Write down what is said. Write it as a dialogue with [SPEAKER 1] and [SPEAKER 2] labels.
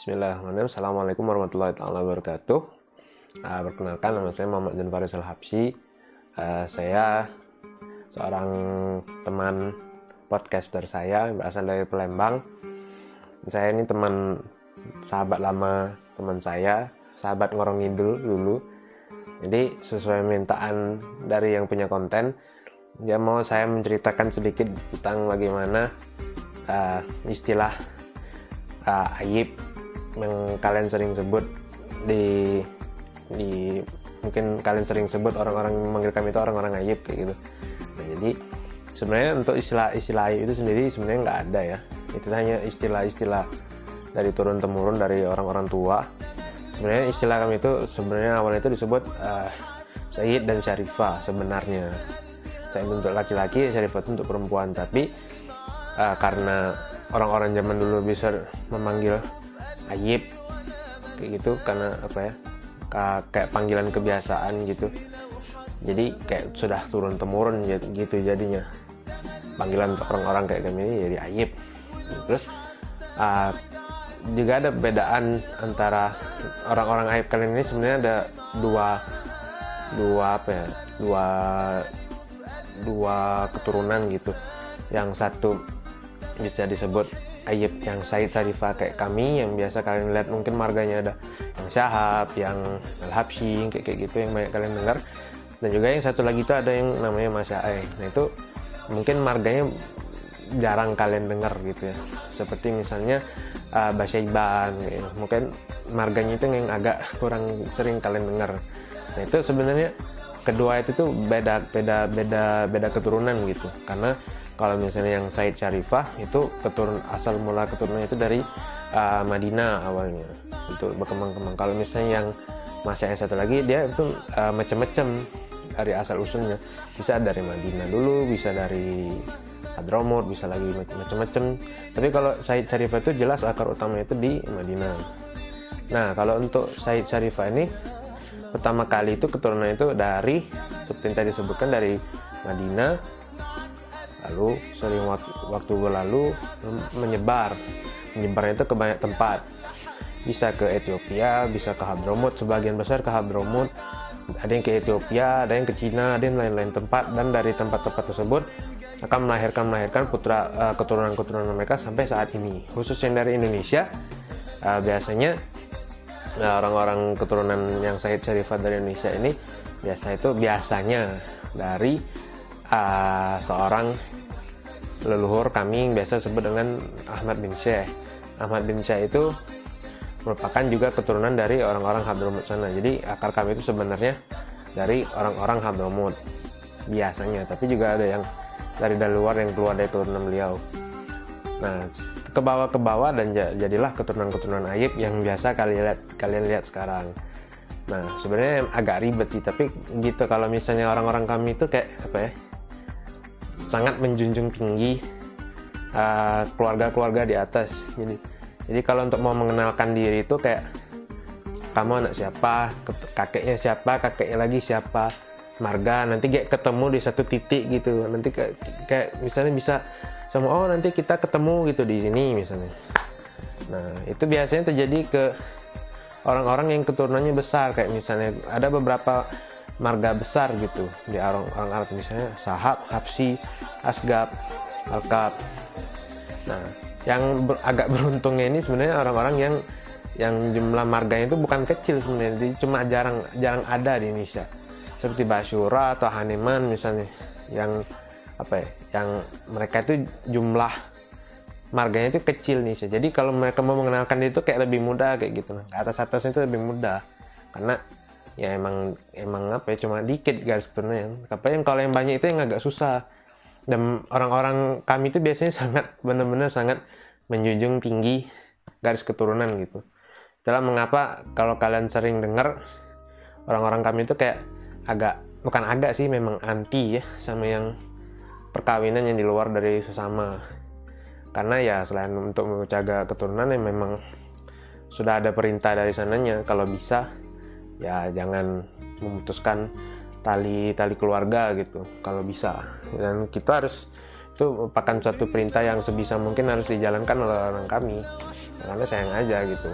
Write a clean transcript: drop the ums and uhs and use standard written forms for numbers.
[SPEAKER 1] Bismillahirrahmanirrahim. Assalamualaikum warahmatullahi wabarakatuh. Perkenalkan, nama saya Muhammad Jan Faris Al-Habsyi. Saya seorang teman podcaster saya berasal dari Palembang. Saya ini sahabat lama teman saya, sahabat Ngorong Ngidul dulu. Jadi sesuai mintaan dari yang punya konten, dia mau saya menceritakan sedikit tentang bagaimana istilah aib yang kalian sering sebut di mungkin kalian sering sebut, orang-orang memanggil kami itu orang-orang aib kayak gitu. Nah, jadi sebenarnya untuk istilah aib itu sendiri sebenarnya nggak ada ya. Itu hanya istilah-istilah dari turun temurun dari orang-orang tua. Sebenarnya istilah kami itu sebenarnya awalnya itu disebut Sayyid dan Syarifah sebenarnya. Sayyid untuk laki-laki, Syarifah itu untuk perempuan. Tapi karena orang-orang zaman dulu bisa memanggil Ayib kayak gitu karena kayak panggilan kebiasaan gitu, jadi kayak sudah turun temurun gitu jadinya panggilan untuk orang-orang kayak kami ini jadi Ayib. Terus juga ada perbedaan antara orang-orang Ayib kalian ini. Sebenarnya ada dua keturunan gitu. Yang satu bisa disebut Ayib yang Said Syarifah kayak kami, yang biasa kalian lihat mungkin marganya ada yang Syahab, yang Al-Habsyi kayak gitu yang banyak kalian dengar. Dan juga yang satu lagi itu ada yang namanya Masya'e. Nah itu mungkin marganya jarang kalian dengar gitu ya, seperti misalnya Basyaiban gitu. Mungkin marganya itu yang agak kurang sering kalian dengar. Nah itu sebenarnya kedua itu tuh beda keturunan gitu. Karena kalau misalnya yang Said Syarifah itu asal mula keturunannya itu dari Madinah awalnya untuk berkembang-kembang. Kalau misalnya yang Masya'e satu lagi, dia itu macam-macam dari asal usulnya. Bisa dari Madinah dulu, bisa dari Hadramut, bisa lagi macam-macam. Tapi kalau Said Syarifah itu jelas akar utamanya itu di Madinah. Nah kalau untuk Said Syarifah ini pertama kali itu keturunannya itu dari, seperti yang tadi disebutkan, dari Madinah. Lalu sering waktu berlalu menyebarnya itu ke banyak tempat. Bisa ke Ethiopia, bisa ke Hadramut, sebagian besar ke Hadramut. Ada yang ke Ethiopia, ada yang ke Cina, ada yang lain-lain tempat. Dan dari tempat-tempat tersebut akan melahirkan keturunan-keturunan mereka sampai saat ini. Khusus yang dari Indonesia, biasanya orang-orang keturunan yang Said Syarifah dari Indonesia ini biasanya dari seorang leluhur kami yang biasa sebut dengan Ahmad bin Syekh. Ahmad bin Syekh itu merupakan juga keturunan dari orang-orang Hadramut sana. Jadi akar kami itu sebenarnya dari orang-orang Hadramut biasanya, tapi juga ada yang dari luar yang keluar dari keturunan beliau. Nah, ke bawah dan jadilah keturunan-keturunan Ayib yang biasa kalian lihat sekarang. Nah, sebenarnya agak ribet sih, tapi gitu. Kalau misalnya orang-orang kami itu kayak sangat menjunjung tinggi keluarga-keluarga di atas. Jadi kalau untuk mau mengenalkan diri itu kayak kamu anak siapa, kakeknya siapa, kakeknya lagi siapa, marga, nanti kayak ketemu di satu titik gitu. Nanti kayak misalnya bisa sama nanti kita ketemu gitu di sini misalnya. Nah, itu biasanya terjadi ke orang-orang yang keturunannya besar, kayak misalnya ada beberapa marga besar gitu di orang Arab, misalnya Sahab, Habsyi, Asgab, Alkab. Nah, yang agak beruntungnya ini sebenarnya orang-orang yang jumlah marganya itu bukan kecil sebenarnya, jadi cuma jarang ada di Indonesia. Seperti Basyura atau Haneman misalnya, yang mereka itu jumlah marganya itu kecil nih. Jadi kalau mereka mau mengenalkan itu kayak lebih mudah kayak gitu. Nah, atas-atasnya itu lebih mudah karena ya emang cuma dikit garis keturunannya. Tapi kalau yang banyak itu yang agak susah. Dan orang-orang kami itu biasanya benar-benar sangat menjunjung tinggi garis keturunan gitu. Itulah mengapa kalau kalian sering dengar orang-orang kami itu kayak memang anti ya sama yang perkawinan yang di luar dari sesama. Karena ya selain untuk menjaga keturunan, ya memang sudah ada perintah dari sananya kalau bisa ya jangan memutuskan tali keluarga gitu kalau bisa. Dan kita harus itu merupakan suatu perintah yang sebisa mungkin harus dijalankan oleh orang kami, karena sayang aja gitu.